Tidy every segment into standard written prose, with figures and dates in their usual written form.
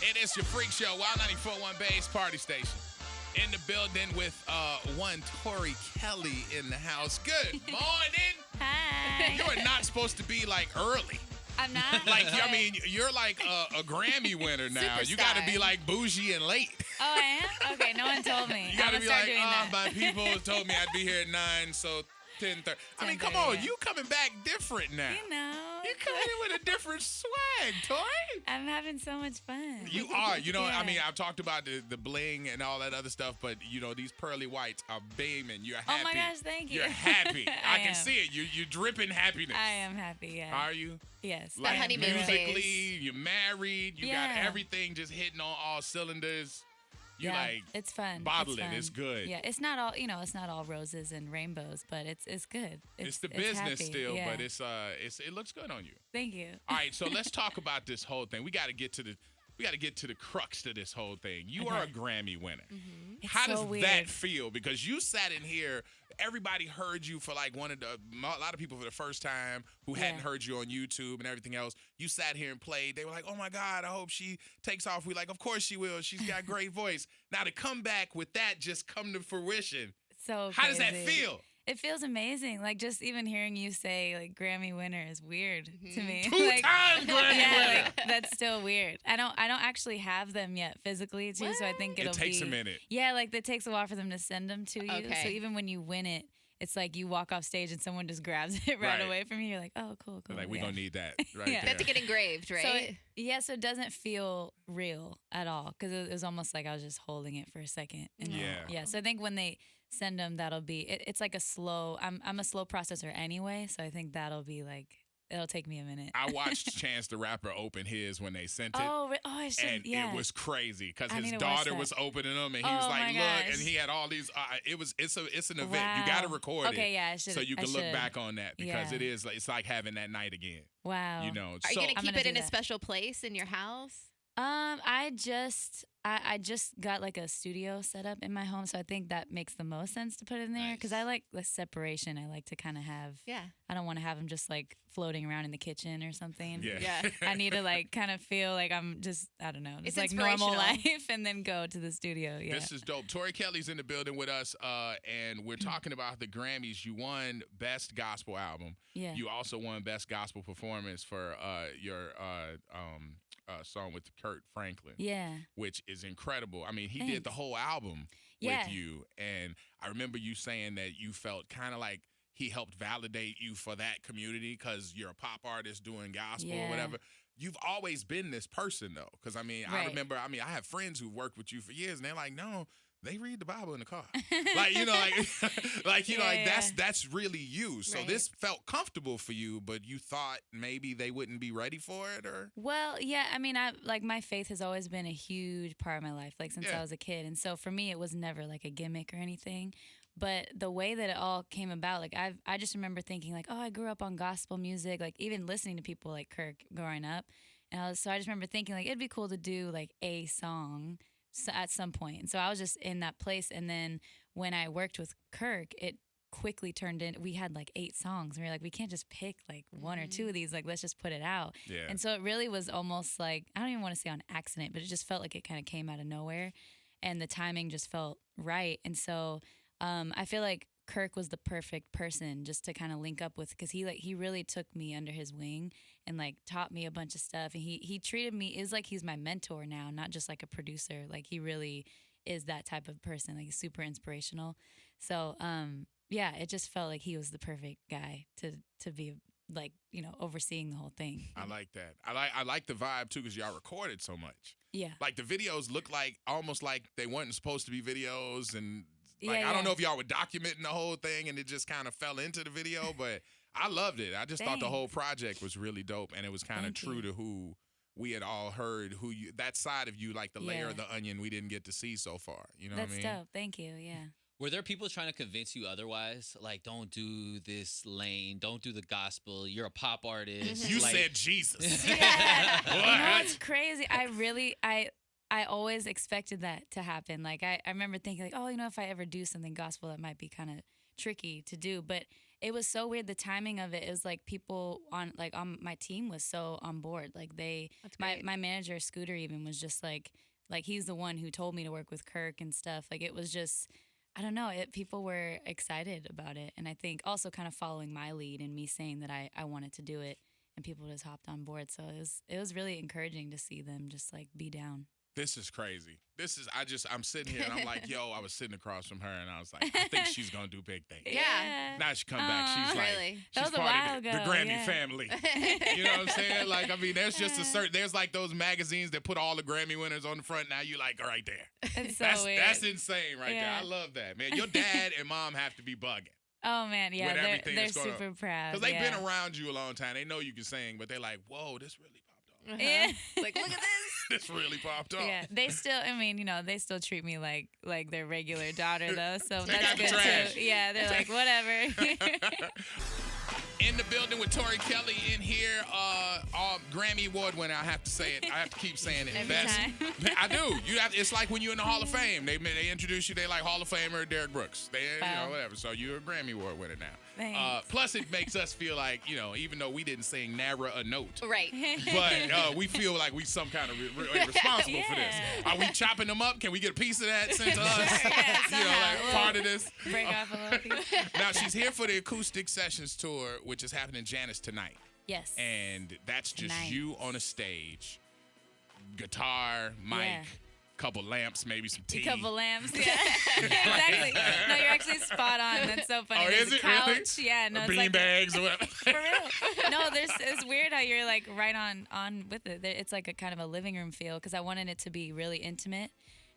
It is your Freak Show, Wild 94.1 Bass Party Station. In the building with one Tori Kelly in the house. Good morning. Hi. You are not supposed to be like early. I'm not. Like, I mean, you're like a Grammy winner now. You got to be like bougie and late. Oh, I am? Okay, no one told me. You got to be like, that. my people told me I'd be here at 9, so 10:30. I mean, come on, you coming back different now. You know. You're coming in with a different swag, Tori. I'm having so much fun. You are. You know, Yeah. I mean, I've talked about the bling and all that other stuff, but, you know, these pearly whites are beaming. You're happy. Oh, my gosh, thank you. You're happy. I can am. see it. You're dripping happiness. I am happy, yeah. Are you? Yes. Like honeymoon musically, phase. you're married. You got everything just hitting on all cylinders. You like it's fun. bottle it. fun. It's good. Yeah, it's not all it's not all roses and rainbows, but it's good. It's the business happy. still, yeah. but it looks good on you. Thank you. All right, so let's talk about this whole thing. We got to get to the crux to this whole thing. You are a Grammy winner. Mm-hmm. It's How so does weird. that feel? Because you sat in here, everybody heard you for like a lot of people for the first time who hadn't heard you on YouTube and everything else. You sat here and played. They were like, oh my God, I hope she takes off. We like, of course she will. She's got a great voice. Now to come back with that just come to fruition. So How does that crazy. feel? It feels amazing. Like just even hearing you say like Grammy winner is weird to me. Two like, times Grammy winner. like that's still weird. I don't actually have them yet physically too, so I think It takes a minute. Yeah, like it takes a while for them to send them to you. Okay. So even when you win it, it's like you walk off stage and someone just grabs it right away from you. You're like, oh, cool. Like we're gonna need that right Yeah. They have to get engraved, right? So it doesn't feel real at all because it was almost like I was just holding it for a second. And Yeah. So I think when they send them, that'll be it's like a slow. I'm a slow processor anyway, so I think that'll be like it'll take me a minute. I watched Chance the Rapper open his when they sent it. I should. And yeah. it was crazy because I his need to watch daughter that. was opening them, and he was Oh, like, my "Look!" gosh. And he had all these. It's an event. Wow. You got to record Okay, it, yeah, I should. so you I can look should. back on that because Yeah. it's like having that night again. Wow. You know. Are you so going to I'm keep gonna it do in a that. special place in your house? I just got like a studio set up in my home, so I think that makes the most sense to put it in there because I like the separation. I like to kind of have. Yeah. I don't want to have them just like floating around in the kitchen or something. yeah. I need to like kind of feel like I'm just I don't know, just It's like normal inspirational. life, and then go to the studio. Yeah. This is dope. Tori Kelly's in the building with us, and we're talking about the Grammys. You won Best Gospel Album. Yeah. You also won Best Gospel Performance for your song with Kurt Franklin. Yeah. Which is incredible. I mean, he did Thanks. the whole album Yeah. with you, and I remember you saying that you felt kind of like he helped validate you for that community because you're a pop artist doing gospel or Yeah. whatever. You've always been this person though, because I mean, I Right. remember. I mean, I have friends who've worked with you for years, and they're like, no. They read the Bible in the car, like you know, like you know, like Yeah. that's really you. So Right. this felt comfortable for you, but you thought maybe they wouldn't be ready for it, or Well, yeah, I mean, I like my faith has always been a huge part of my life, like since Yeah. I was a kid, and so for me, it was never like a gimmick or anything. But the way that it all came about, like I just remember thinking like, oh, I grew up on gospel music, like even listening to people like Kirk growing up, and so I just remember thinking like it'd be cool to do like a song at some point. And so I was just in that place, and then when I worked with Kirk, it quickly turned in. We had like 8 songs, and we were like, we can't just pick like one or two of these. Like, let's just put it out. yeah. And so it really was almost like, I don't even want to say on accident, but it just felt like it kind of came out of nowhere, and the timing just felt right. And so I feel like Kirk was the perfect person just to kind of link up with, because he really took me under his wing and like taught me a bunch of stuff, and he treated me is like he's my mentor now, not just like a producer. Like he really is that type of person, like super inspirational. So yeah, it just felt like he was the perfect guy to be like, you know, overseeing the whole thing. I like that. I like the vibe too because y'all recorded so much. Yeah. Like the videos look like almost like they weren't supposed to be videos, and like Yeah, I don't yeah. know if y'all were documenting the whole thing and it just kind of fell into the video, but I loved it. I just thought the whole project was really dope, and it was kind of Thank true you. to who we had all heard, who you that side of you, like the layer Yeah. of the onion we didn't get to see so far. You know That's what I mean? dope. Thank you. Yeah. Were there people trying to convince you otherwise? Like, don't do this lane. Don't do the gospel. You're a pop artist. You like, said Jesus. Yeah. You know, What? it's crazy. I always expected that to happen. Like I remember thinking like, oh, you know, if I ever do something gospel, that might be kind of tricky to do. But it was so weird. The timing of it was like people on my team was so on board. Like That's my great. my manager Scooter even was just like he's the one who told me to work with Kirk and stuff. Like it was just, I don't know, people were excited about it, and I think also kind of following my lead and me saying that I wanted to do it, and people just hopped on board. So it was really encouraging to see them just like be down. This is crazy. I'm sitting here and I'm like, yo, I was sitting across from her and I was like, I think she's going to do big things. Yeah. Now she come back, she's like, Really? she's That was a part while of the ago, Grammy yeah. family. You know what I'm saying? Like, I mean, there's just a certain, there's like those magazines that put all the Grammy winners on the front. Now you like, right there. It's so weird. That's insane right there. Yeah. I love that, man. Your dad and mom have to be bugging. Oh man, yeah, with everything they're that's going on. super proud. Because they've yeah. been around you a long time. They know you can sing, but they're like, whoa, this really popped off. Yeah. Like, look at this. This really popped off. Yeah, they still. I mean, they still treat me like their regular daughter though. So They that's got the good trash. too. Yeah, they're like whatever. In the building with Tori Kelly in here, Grammy Award winner. I have to say it. I have to keep saying it. Every Best. time. I do. It's like when you're in the Hall of Fame. They introduce you. They like Hall of Famer Derek Brooks. Wow. Whatever. So you're a Grammy Award winner now. Thanks. Plus, it makes us feel like even though we didn't sing nara a note, Right. but we feel like we some kind of responsible for this. Yeah. Are we chopping them up? Can we get a piece of that sent to us? Yeah, somehow. like part of this. Break off a little piece. Now she's here for the Acoustic Sessions tour, which is happening in Janice tonight. Yes. And that's just Tonight. you on a stage, guitar, mic, Yeah. couple lamps, maybe some tea. A couple lamps. Yeah. Exactly. No, you're actually spot on. That's so funny. Oh, There's is a it couch. really? Yeah. No, it's Bean like bags or whatever. for real. No, it's weird how you're like right on with it. It's like a kind of a living room feel because I wanted it to be really intimate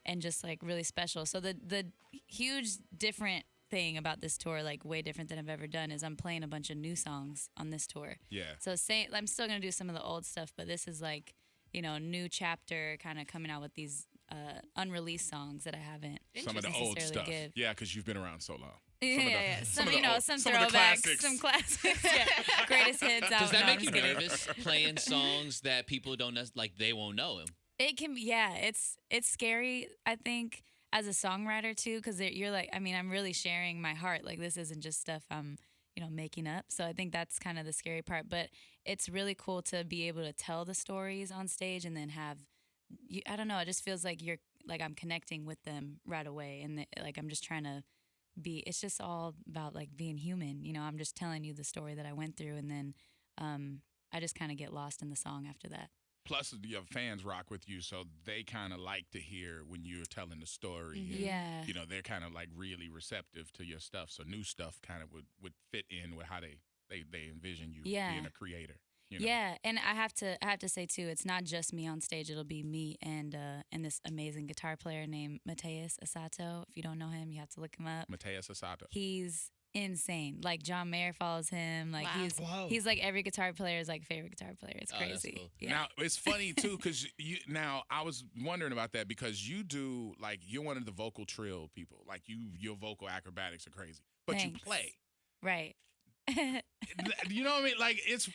and just like really special. So the huge different thing about this tour, like way different than I've ever done, is I'm playing a bunch of new songs on this tour. Yeah. So I'm still gonna do some of the old stuff, but this is like new chapter, kind of coming out with these unreleased songs that I haven't. Some of the old necessarily stuff. give. Yeah, because you've been around so long. Yeah. some Some, of the old- some some of the throwbacks, classics. some classics. Yeah. Greatest hits out. Does that No, make I'm you just kidding. nervous playing songs that people don't they won't know them? It can be, yeah. It's scary, I think, as a songwriter too, because you're like, I mean, I'm really sharing my heart. Like this isn't just stuff I'm, making up. So I think that's kind of the scary part. But it's really cool to be able to tell the stories on stage and then have, I don't know. It just feels like I'm connecting with them right away, and like I'm just trying to be. It's just all about like being human. I'm just telling you the story that I went through, and then I just kind of get lost in the song after that. Plus, your fans rock with you, so they kind of like to hear when you're telling the story. Mhm. And, Yeah. they're kind of like really receptive to your stuff. So new stuff kind of would fit in with how they envision you Yeah. being a creator. Yeah, and I have to say too, it's not just me on stage. It'll be me and this amazing guitar player named Mateus Asato. If you don't know him, you have to look him up. Mateus Asato. He's insane. Like John Mayer follows him. Like Wow. he's like every guitar player's like favorite guitar player. It's Oh, that's crazy. cool. Yeah. Now it's funny too because now I was wondering about that because you do like you're one of the vocal trill people. Like your vocal acrobatics are crazy, but you Thanks. play. Right. You know what I mean? Like is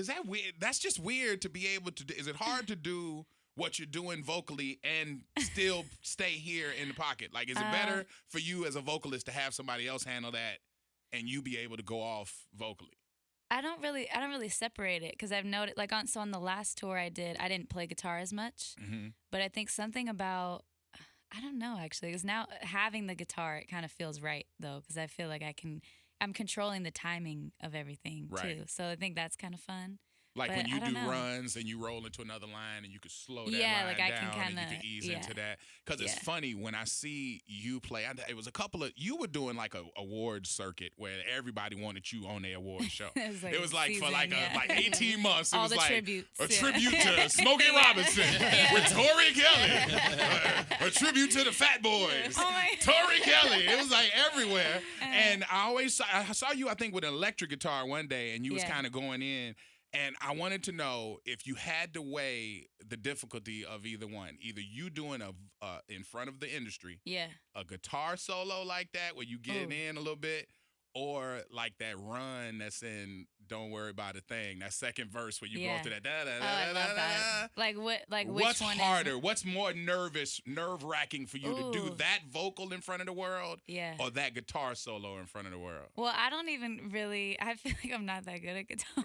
that weird? That's just weird to be able to do. Is it hard to do what you're doing vocally and still stay here in the pocket? Like, is it better for you as a vocalist to have somebody else handle that and you be able to go off vocally? I don't really separate it because I've noted like on the last tour I didn't play guitar as much, Mm-hmm. but I think something about I don't know actually because now having the guitar it kind of feels right though because I feel like I'm controlling the timing of everything Right. too, so I think that's kind of fun. Like But when you I don't do know. runs and you roll into another line and you could slow that Yeah, line like I can down and you kinda- can ease yeah. into that. Because it's Yeah. funny when I see you play. It was a couple of you were doing like a award circuit where everybody wanted you on their award show. It was like for season, like yeah. 18 months. It All was the like tributes, a yeah. tribute to Smokey Robinson with Tori Kelly. A tribute to the Fat Boys. Oh my- Tori Kelly. It was like everywhere. And I saw you I think with an electric guitar one day and you was Yeah. kind of going in. And I wanted to know if you had to weigh the difficulty of either one, either you doing in front of the industry, Yeah. a guitar solo like that where you get it Ooh. in a little bit, or like that run that's in Don't Worry About a Thing. That second verse where you Yeah. go through that. Da, da, Oh, da, I da, love da, that. da. Like what? Like What's which one harder? Is, What's more nerve-wracking for you to do Ooh. that vocal in front of the world, yeah. or that guitar solo in front of the world? Well, I don't even really. I feel like I'm not that good at guitar.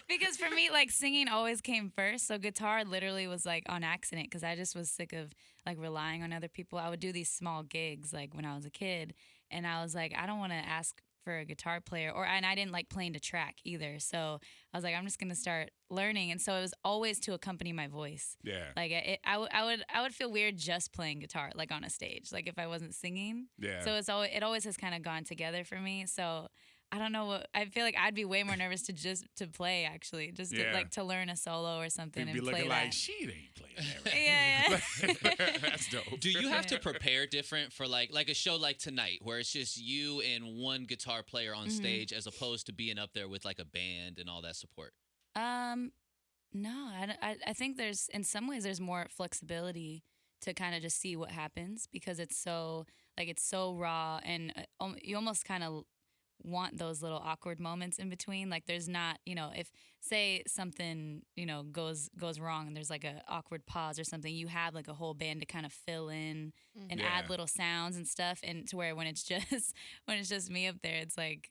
Because for me, like singing always came first. So guitar literally was like on accident because I just was sick of like relying on other people. I would do these small gigs like when I was a kid, and I was like, I don't want to ask for a guitar player, and I didn't like playing to track either. So I was like, I'm just gonna start learning, and so it was always to accompany my voice. Yeah. Like I would feel weird just playing guitar like on a stage, like if I wasn't singing. Yeah. So it always has kind of gone together for me. So I don't know what I feel like. I'd be way more nervous to play actually, just Yeah. to, like to learn a solo or something People be and looking play like that. she ain't playing that right. Yeah, That's dope. Do you have to prepare different for like a show like tonight where it's just you and one guitar player on stage as opposed to being up there with like a band and all that support? No, I think there's in some ways there's more flexibility to kind of just see what happens because it's so raw and you almost kind of want those little awkward moments in between. Like there's not, if say something, goes wrong and there's like a awkward pause or something, you have like a whole band to kind of fill in and Yeah. add little sounds and stuff. And to where when it's just me up there, it's like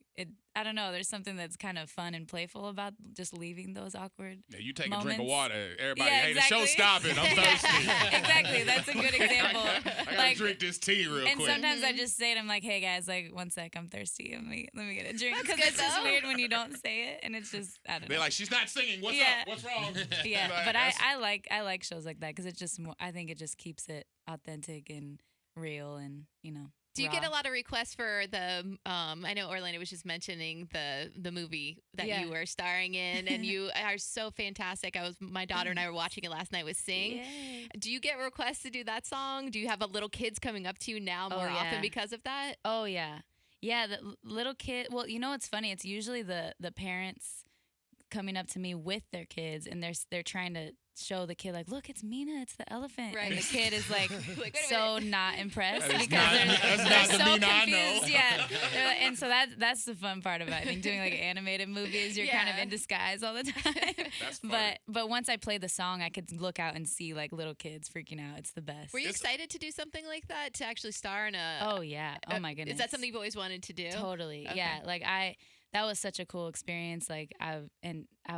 I don't know. There's something that's kind of fun and playful about just leaving those awkward. Yeah, you take moments. a drink of water. Everybody, Yeah, hey, exactly. the show's stopping. I'm thirsty. Exactly. That's a good example. I gotta Like, drink this tea real and quick. sometimes I just say it. I'm like, "Hey guys, like 1 sec, I'm thirsty. Let me get a drink." That's Because good, it's just though. weird when you don't say it, and it's just I don't They're know. like, she's not singing. What's Yeah. up? What's wrong? Yeah, Like, but that's- I like shows like that because it just I think it just keeps it authentic and real and Do you raw. get a lot of requests for the? I know Orlando was just mentioning the movie that Yeah. you were starring in, and you are so fantastic. My daughter and I were watching it last night with Sing. Yay. Do you get requests to do that song? Do you have little kids coming up to you now more Oh, often yeah. because of that? Oh yeah, yeah. The little kid. Well, it's funny. It's usually the parents coming up to me with their kids, and they're trying to show the kid like, look, it's Mina, it's the elephant, Right. and the kid is like Like, wait a so minute. not impressed That is because not- they're that's not the so Mina I know. confused. Yeah, and so that's the fun part about it. I think doing like animated movies, you're kind of Yeah. in disguise all the time. That's funny. But once I play the song, I could look out and see like little kids freaking out. It's the best. Were you It's- excited to do something like that to actually star in a? Oh yeah. Oh my goodness. Is that something you've always wanted to do? Totally. Okay. Yeah. Like that was such a cool experience. Like I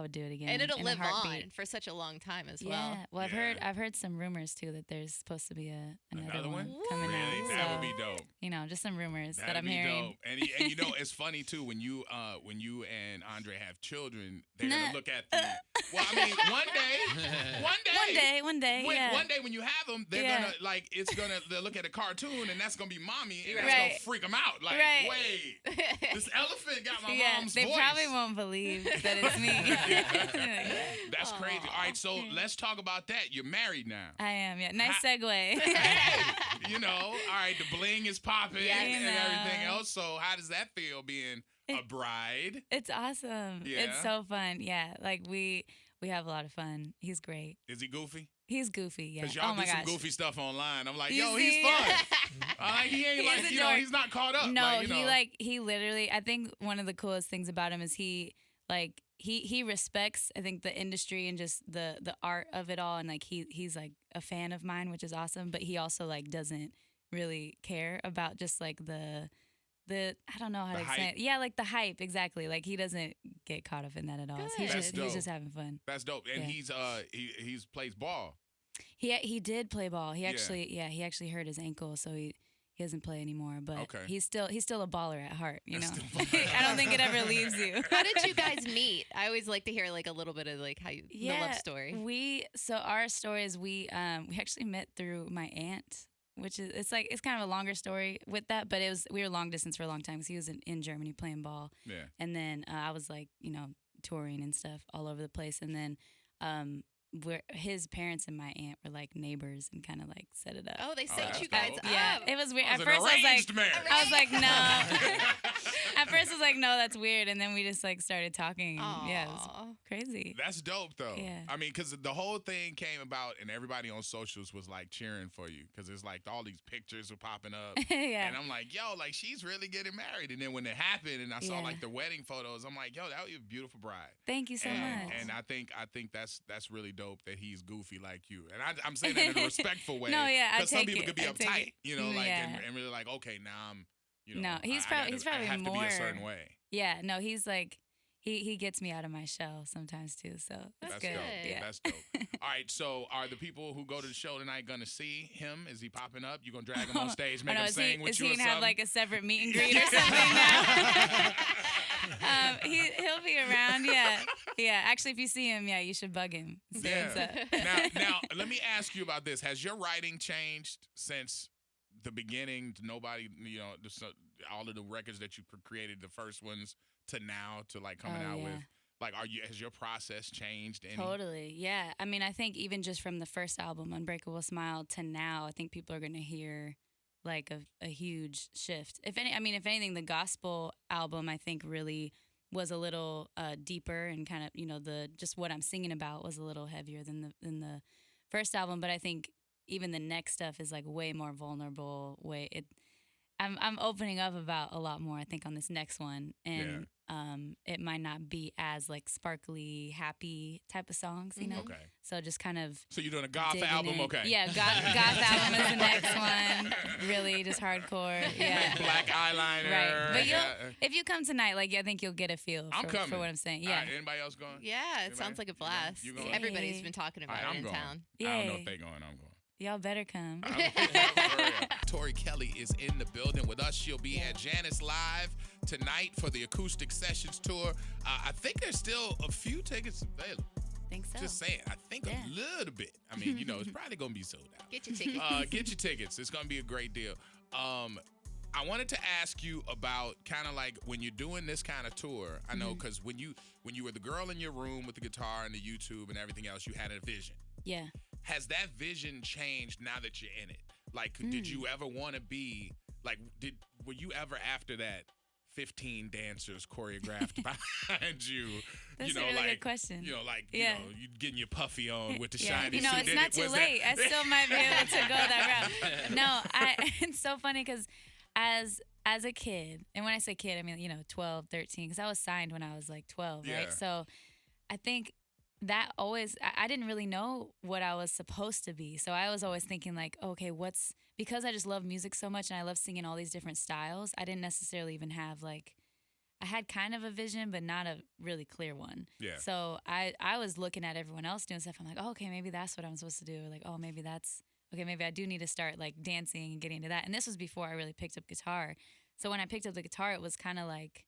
would do it again. And it'll in a live on heartbeat. for such a long time as well. Yeah. Well, Yeah. I've heard some rumors too that there's supposed to be another Another one one? coming Really? out. That So, would be dope. just some rumors that That'd I'm be hearing. dope. And it's funny too when you and Andre have children, they're Nah. gonna look at the. Well, I mean, one day. One day, yeah. One day when you have them, they're Yeah. gonna they'll look at a cartoon and that's gonna be mommy and Right. that's gonna freak them out. Like, Right. wait, this elephant got my Yeah, mom's they voice. probably won't believe that it's me. That's crazy. All right, so let's talk about that. You're married now. I am. Yeah. Nice segue. Hey, all right, the bling is popping Yeah, and everything know. else. So how does that feel being a bride? It's awesome. Yeah. It's so fun. Yeah. Like we have a lot of fun. He's great. Is he goofy? He's goofy. Yeah. Because y'all Oh my do some gosh. goofy stuff online. I'm like, You yo, see? he's fun. He ain't He's like, a dork. he's not caught up. No, like, he literally. I think one of the coolest things about him is he respects, I think, the industry and just the art of it all, and like he's like a fan of mine, which is awesome. But he also like doesn't really care about just like the I don't know how The to explain hype. it. Yeah, like the hype, exactly. Like he doesn't get caught up in that at all. So Good. That's he's dope. just having fun. That's dope. And Yeah. he's plays ball. He did play ball. He Yeah. actually hurt his ankle, so he doesn't play anymore. But Okay. he's still a baller at heart. You That's know, still- I don't think it ever leaves you. How did you guys meet? I always like to hear like a little bit of like how the love story. So our story is we actually met through my aunt, which is it's kind of a longer story with that, but we were long distance for a long time because he was in Germany playing ball, Yeah. and then I was like touring and stuff all over the place, and then his parents and my aunt were like neighbors and kind of like set it up. Oh, they set that's you guys dope. up. Yeah, it was weird. It At was first, an I was like, arranged marriage. I was like, no. At first, I was like, no, that's weird, and then we just like started talking. And, yeah, it was Aw. crazy. That's dope, though. Yeah. I mean, because the whole thing came about, and everybody on socials was like cheering for you, because it's like all these pictures were popping up, Yeah. and I'm like, yo, like she's really getting married. And then when it happened, and I saw Yeah. like the wedding photos, I'm like, yo, that was a beautiful bride. Thank you so much. And I think that's really dope that he's goofy like you. And I'm saying that in a respectful way. No, yeah, I because some take people it. could be I take uptight, it. you know, like Yeah. and really like, okay, now I'm, you know, No, he's I probably I have to be a certain more- way. Yeah, no, he's like he gets me out of my shell sometimes too. So that's That's good. dope. Yeah. That's dope. All right, so are the people who go to the show tonight gonna see him? Is he popping up? You gonna drag him on stage, make I know, him is sing he, with is you he or gonna something? have like a separate meet and greet or something now? He'll be around. Yeah, yeah. Actually, if you see him, yeah, you should bug him. Say Yeah. what's up. now, let me ask you about this. Has your writing changed since the beginning? Nobody, you know, all of the records that you created, the first ones, to now, to like coming Oh, out yeah. with, like, has your process changed? Any? Totally. Yeah. I mean, I think even just from the first album, Unbreakable Smile, to now, I think people are gonna hear like a huge shift. If anything, the gospel album I think really was a little deeper and kind of, you know, just what I'm singing about was a little heavier than the first album. But I think even the next stuff is like way more vulnerable. I'm opening up about a lot more, I think, on this next one, and it might not be as like sparkly, happy type of songs, you know. Okay. So just kind of. So you're doing a goth digging album, in. okay? Yeah, goth album is the next one. Really, just hardcore. Yeah. Black eyeliner. Right, but yeah. if you come tonight, like I think you'll get a feel I'm for coming. what I'm saying. All Yeah. right, anybody else going? Yeah, it Anybody? sounds like a You going? blast. You going? Everybody's Yay. been talking All about right, it I'm in going. town. I don't know Yay. if they going. I'm going. Y'all better come. For real. Tori Kelly is in the building with us. She'll be at Janice Live tonight for the Acoustic Sessions tour. I think there's still a few tickets available. Think so. Just saying. I think Yeah. a little bit. I mean, you know, it's probably going to be sold out. Get your tickets. Get your tickets. It's going to be a great deal. I wanted to ask you about kind of like when you're doing this kind of tour. I know because when you were the girl in your room with the guitar and the YouTube and everything else, you had a vision. Yeah. Has that vision changed now that you're in it? Like, did you ever want to be like? Were you ever after that 15 dancers choreographed behind you? That's you know, a really like good question. you know, like Yeah. you know, you getting your puffy on with the Yeah, shiny you know, suit. it's Did not it- too was that- late. I still might be able to go that route. No, it's so funny because as a kid, and when I say kid, I mean, you know, 12, 13, because I was signed when I was like 12, Yeah. right? So I think that always, I didn't really know what I was supposed to be. So I was always thinking like, okay, because I just love music so much and I love singing all these different styles, I didn't necessarily even have like, I had kind of a vision, but not a really clear one. Yeah. So I was looking at everyone else doing stuff. I'm like, oh, okay, maybe that's what I'm supposed to do. Or like, oh, maybe I do need to start like dancing and getting into that. And this was before I really picked up guitar. So when I picked up the guitar, it was kind of like,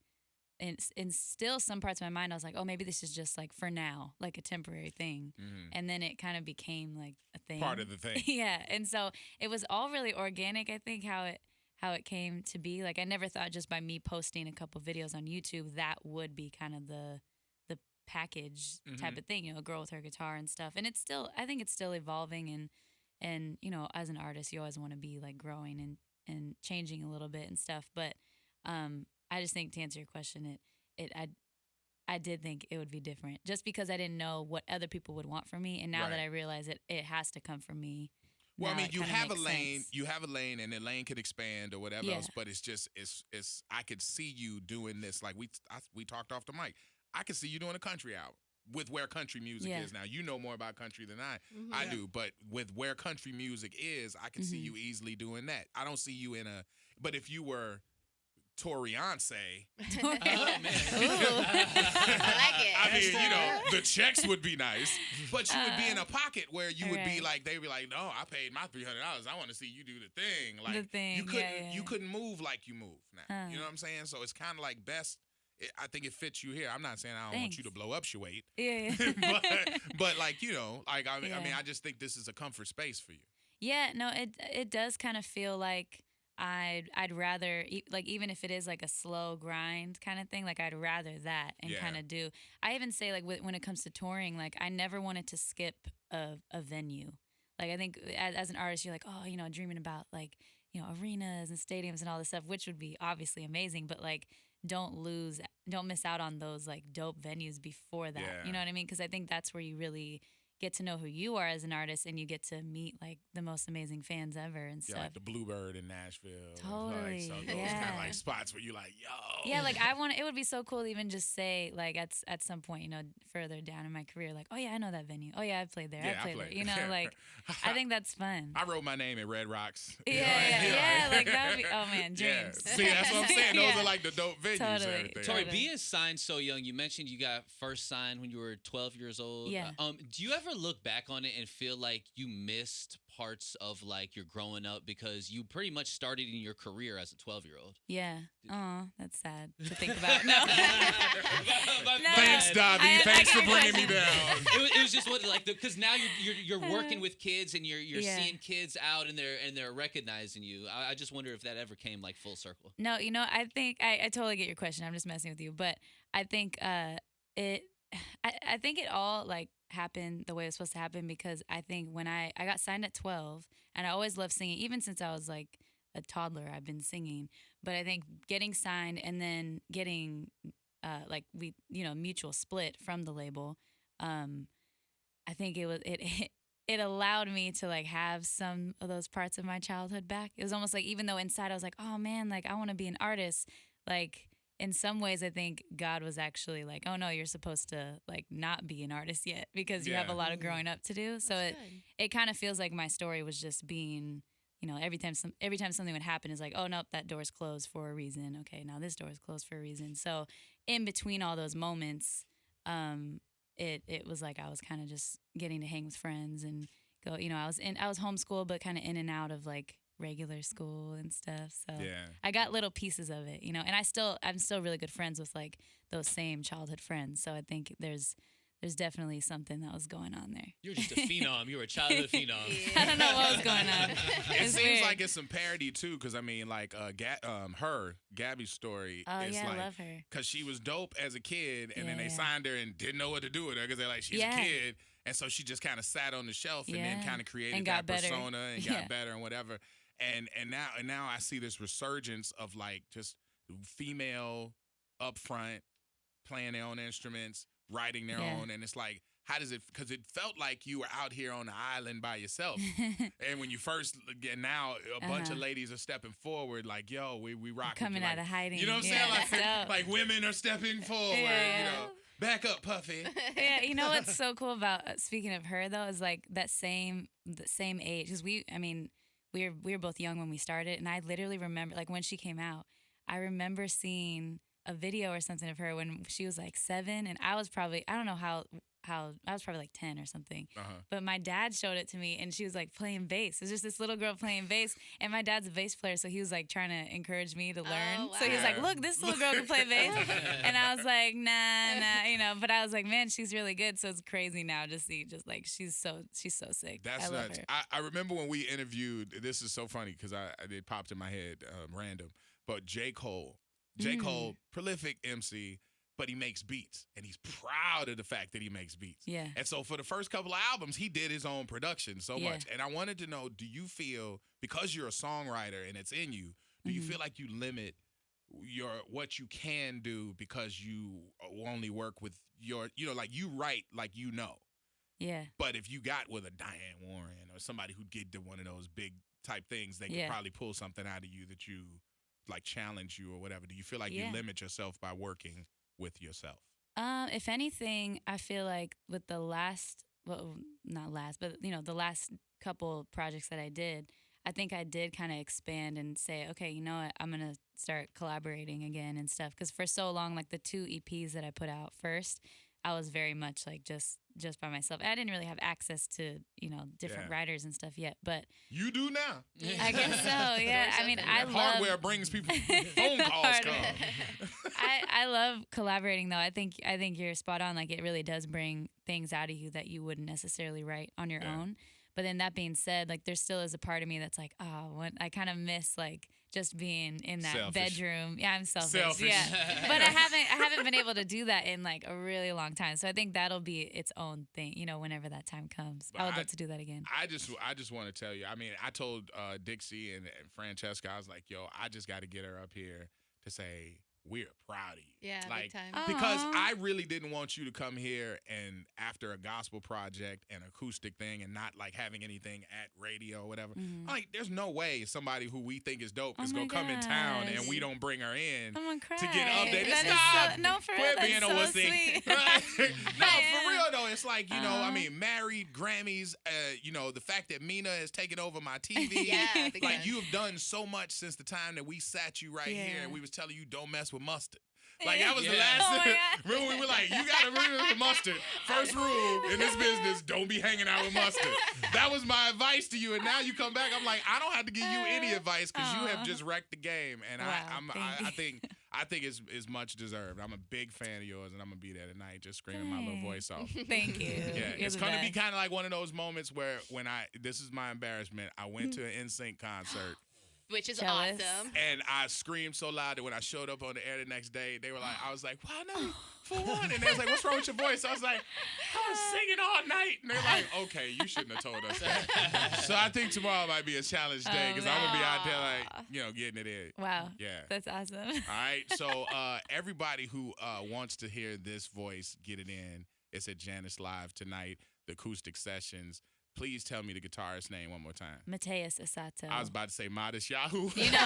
and still some parts of my mind, I was like, oh, maybe this is just like for now, like a temporary thing. And then it kind of became like a thing. Part of the thing. Yeah. And so it was all really organic, I think, how it came to be. Like I never thought just by me posting a couple videos on YouTube, that would be kind of the package type of thing, you know, a girl with her guitar and stuff. And I think it's still evolving and, you know, as an artist, you always want to be like growing and changing a little bit and stuff. But I just think to answer your question, I did think it would be different just because I didn't know what other people would want from me. And now that I realize it has to come from me. Well, I now mean, it you kinda have a makes lane, sense. you have a lane, and the lane could expand or whatever Yeah. else. But it's just, it's. I could see you doing this. Like we talked off the mic. I could see you doing a country album with where country music Yeah. is now. You know more about country than I do, but with where country music is, I can see you easily doing that. I don't see you in a. But if you were Toriance, Oh man. I like it. I mean, you know, the checks would be nice, but you would be in a pocket where you would be Right. like, they'd be like, no, I paid my $300. I want to see you do the thing. Like The thing, you couldn't, yeah. you couldn't move like you move now. You know what I'm saying? So it's kind of like best. I think it fits you here. I'm not saying I don't want you to Thanks. blow up your weight, Yeah. but like you know, like I mean, Yeah. I just think this is a comfort space for you. Yeah, no, it does kind of feel like I'd rather like even if it is like a slow grind kind of thing, like I'd rather that and kind of do. I even say like when it comes to touring, like I never wanted to skip a venue. Like I think as an artist, you're like, oh, you know, dreaming about like, you know, arenas and stadiums and all this stuff, which would be obviously amazing, but like don't miss out on those like dope venues before that. Yeah. You know what I mean? Because I think that's where you really get to know who you are as an artist, and you get to meet like the most amazing fans ever and stuff. Yeah, like the Bluebird in Nashville. Totally. Like, so those kind of like spots where you like, yo. Yeah, like it would be so cool to even just say like at some point, you know, further down in my career, like, oh yeah, I know that venue. Oh yeah, I've played there. Yeah, I played there. You know, like I think that's fun. I wrote my name at Red Rocks. Yeah, like that would be, oh man, dreams. Yeah. See, that's what I'm saying. Those Yeah. are like the dope venues. Totally. And everything. Tori, Totally. being signed so young, you mentioned you got first signed when you were 12 years old. Yeah. Do you ever look back on it and feel like you missed parts of like your growing up because you pretty much started in your career as a 12-year-old? Yeah. Oh, that's sad to think about. No. Thanks, Dobby. Thanks for bringing me down. It was just what like because now you're working with kids and you're seeing kids out and they're recognizing you. I just wonder if that ever came like full circle. No, you know, I think I totally get your question. I'm just messing with you, but I think I think it all like happened the way it was supposed to happen, because I think when I got signed at 12, and I always loved singing, even since I was like a toddler, I've been singing. But I think getting signed and then getting like we, you know, mutual split from the label, I think it allowed me to like have some of those parts of my childhood back. It was almost like, even though inside I was like, oh man, like I want to be an artist, like in some ways I think God was actually like, oh no, you're supposed to like not be an artist yet, because you have a lot of growing up to do. So it kind of feels like my story was just being, you know, every time something would happen is like, oh nope, that door's closed for a reason. Okay, now this door is closed for a reason. So in between all those moments, it was like I was kind of just getting to hang with friends and go, you know, I was homeschooled, but kind of in and out of like regular school and stuff. So I got little pieces of it, you know, and I'm still really good friends with like those same childhood friends. So I think there's definitely something that was going on there. You were just a phenom. You were a childhood phenom. I don't know what was going on. It It's seems weird. like it's some parody too, because I mean, like Gabby's story. Oh is yeah, like, I love her. because she was dope as a kid, and then they Yeah. signed her and didn't know what to do with her because they're like, she's a kid, and so she just kind of sat on the shelf and then kind of created And that got better. persona and got better and whatever. And now I see this resurgence of like just female upfront playing their own instruments, writing their own, and it's like, how does it? Because it felt like you were out here on the island by yourself, and when you first get now, a bunch of ladies are stepping forward, like, yo, we rock Coming like, out of hiding. You know what I'm Yeah, saying? that's dope. Like women are stepping forward. You know, back up, Puffy. Yeah, you know what's so cool about speaking of her though is like the same age, because we were both young when we started, and I literally remember like when she came out, I remember seeing a video or something of her when she was like 7, and I was probably, I don't know how I was probably like 10 or something. But my dad showed it to me, and she was like playing bass. It was just this little girl playing bass, and my dad's a bass player, so he was like trying to encourage me to learn. Oh, wow. So he was like, look, this little girl can play bass. And I was like, nah, you know, but I was like, man, she's really good. So it's crazy now to see just like she's so sick. That's I love nuts. her. I remember when we interviewed, this is so funny because it popped in my head random, but J. Cole, prolific MC, but he makes beats, and he's proud of the fact that he makes beats. Yeah. And so for the first couple of albums, he did his own production so much. And I wanted to know, do you feel, because you're a songwriter and it's in you, do you feel like you limit what you can do because you only work with your, you know, like you write like you know. Yeah. But if you got with a Diane Warren or somebody who'd get to one of those big type things, they could probably pull something out of you that you like challenge you or whatever. Do you feel like you limit yourself by working with yourself? If anything, I feel like with the last, well, not last, but you know, the last couple projects that I did, I think I did kind of expand and say, okay, you know what, I'm gonna start collaborating again and stuff. Because for so long, like the 2 EPs that I put out first, I was very much like just by myself. I didn't really have access to, you know, different writers and stuff yet, but you do now. I guess so. Yeah, I mean, I love hardware brings people phone calls come. I love collaborating though. I think you're spot on. Like it really does bring things out of you that you wouldn't necessarily write on your own. But then that being said, like there still is a part of me that's like, oh, when I kind of miss like just being in that bedroom. Yeah, I'm selfish. Yeah, but I haven't been able to do that in like a really long time. So I think that'll be its own thing, you know, whenever that time comes. I would love to do that again. I just want to tell you. I mean, I told Dixie and Francesca, I was like, yo, I just got to get her up here to say we're proud of you. Yeah, like, big time. Because I really didn't want you to come here and after a gospel project and acoustic thing and not like having anything at radio or whatever. Like, there's no way somebody who we think is dope is gonna come in town and we don't bring her in to get updated. Stop. No, for real, Quit that's being so a wussy. sweet. No, for real though, it's like, you know, I mean, married, Grammys, you know, the fact that Mina has taken over my TV. Yeah, big like time. you have done so much since the time that we sat you right here and we was telling you don't mess with mustard. Like, that was the last rule. We were like, you got to remember with mustard. First rule in this business, don't be hanging out with mustard. That was my advice to you. And now you come back, I'm like, I don't have to give you any advice because you have just wrecked the game. And I think it's much deserved. I'm a big fan of yours, and I'm going to be there tonight just screaming my little voice off. Thank you. Yeah, it's going to be kind of like one of those moments where this is my embarrassment. I went to an NSYNC concert. Which is Jealous. awesome. And I screamed so loud that when I showed up on the air the next day, they were like, I was like, wow, no, for one. And they was like, what's wrong with your voice? I was like, I was singing all night. And they're like, okay, you shouldn't have told us that. So I think tomorrow might be a challenge day because I'm going to be out there like, you know, getting it in. Wow. Yeah. That's awesome. All right. So everybody who wants to hear this voice get it in, it's at Janice Live tonight, the acoustic sessions. Please tell me the guitarist's name one more time. Mateus Asato. I was about to say Modest Yahoo. You know,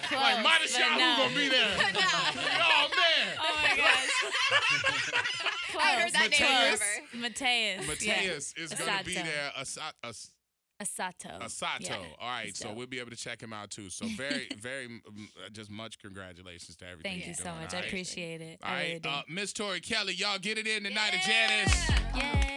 close, like Modest but Yahoo no. gonna be there. Oh man. Oh my gosh. I haven't heard that name forever. Mateus. Mateus is gonna be Asato. there. Asato. Asato. Yeah. All right, It's so dope. we'll be able to check him out too. So very, very, just much congratulations to everything. Thank you you're so doing, much. all I right? appreciate it. All I really right, do. Miss Tori Kelly, y'all get it in tonight at Janice. Yay.